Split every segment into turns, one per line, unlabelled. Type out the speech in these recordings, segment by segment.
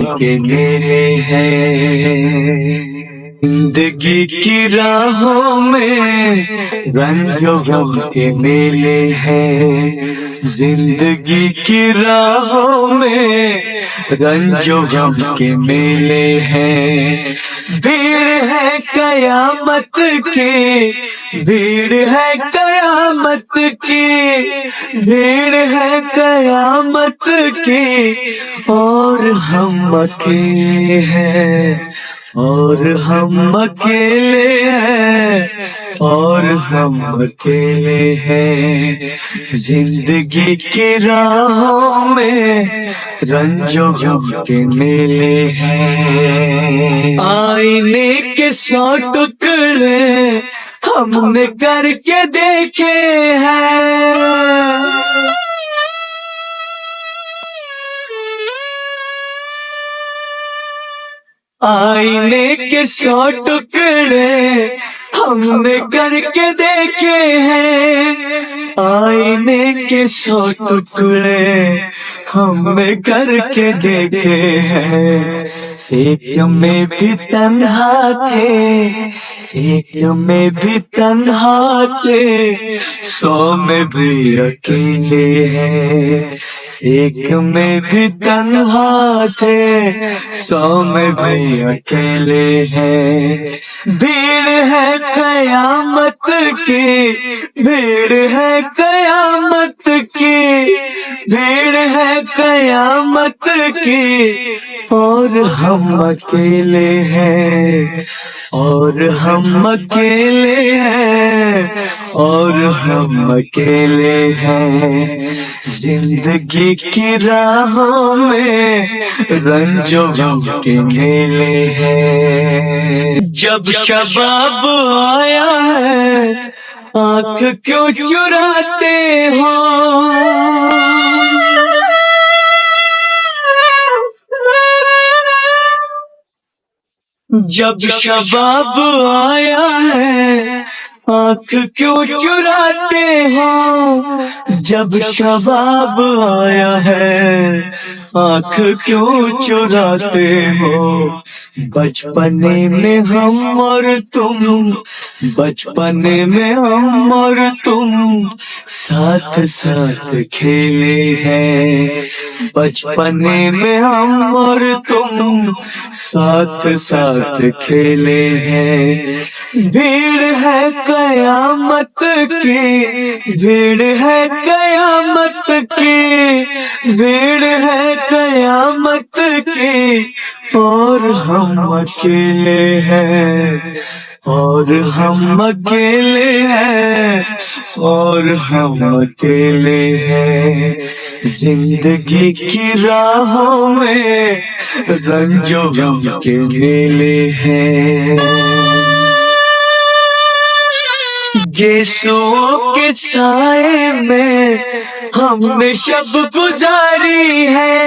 के मेरे हैं। जिंदगी की राहों में रंजो गम के मेले हैं। जिंदगी की राहों में रंजो गम के मेले हैं। भीड़ है कयामत की, भीड़ है कयामत की, भीड़ है कयामत की, और हम अकेले हैं, और हम अकेले हैं, और हम अकेले हैं। जिंदगी की राहों में रंजो गम के मेले हैं। आईने के 100 टुकड़े हमने करके देखे हैं। आईने के 100 टुकड़े हमने करके देखे हैं। आईने के 100 टुकड़े हमने करके देखे हैं। एक में भी तन्हा थे, एक में भी तन्हा थे, 100 में भी अकेले हैं। एक में भी तन्हा थे, 100 में भी अकेले हैं। भीड़ है कयामत की, भीड़ है कयामत की, भीड़ है कयामत की, और हम अकेले हैं, और हम अकेले हैं, और हम अकेले हैं। जिंदगी की राहों में रंजो गम के मेले हैं। जब शबाब आया है आंख क्यों चुराते हो, जब शबाब आया है आंख क्यों चुराते हो, जब शबाब आया है आंख क्यों चुराते हो। बचपने में हम और तुम, बचपने में हम और तुम साथ साथ खेले हैं। बचपने में हम और तुम साथ साथ खेले हैं। भीड़ है कयामत की, भीड़ है कयामत की, भीड़ है कयामत की, और हम अकेले हैं, और हम अकेले हैं, और हम अकेले हैं। जिंदगी की राहों में रंजो गम के मेले हैं। गेसुओं के साए में हमने शब गुजारी है।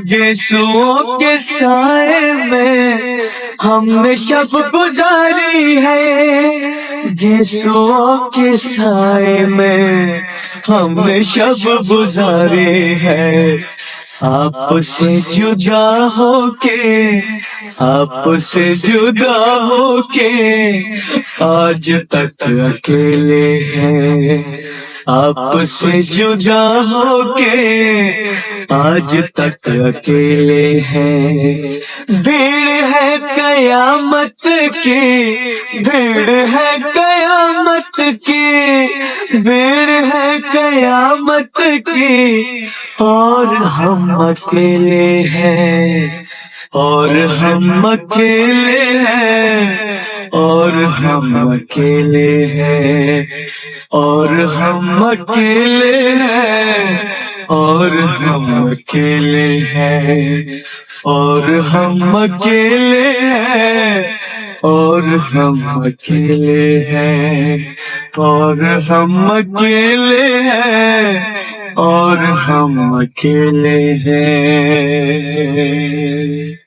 गेसुओं के साए में हमने शब गुजारी है। गेसुओं के साए में हमने शब गुजारी है। आपसे जुदा होके, आपसे जुदा होके आज तक अकेले हैं। आपसे जुदा होके आज तक अकेले हैं। भीड़ है कयामत की, भीड़ है कयामत की, भीड़ है कयामत की, और हम अकेले हैं, और हम अकेले हैं, और हम अकेले हैं, और हम अकेले हैं, और हम अकेले हैं, और हम अकेले हैं, और हम अकेले हैं, और हम अकेले हैं, और हम अकेले हैं।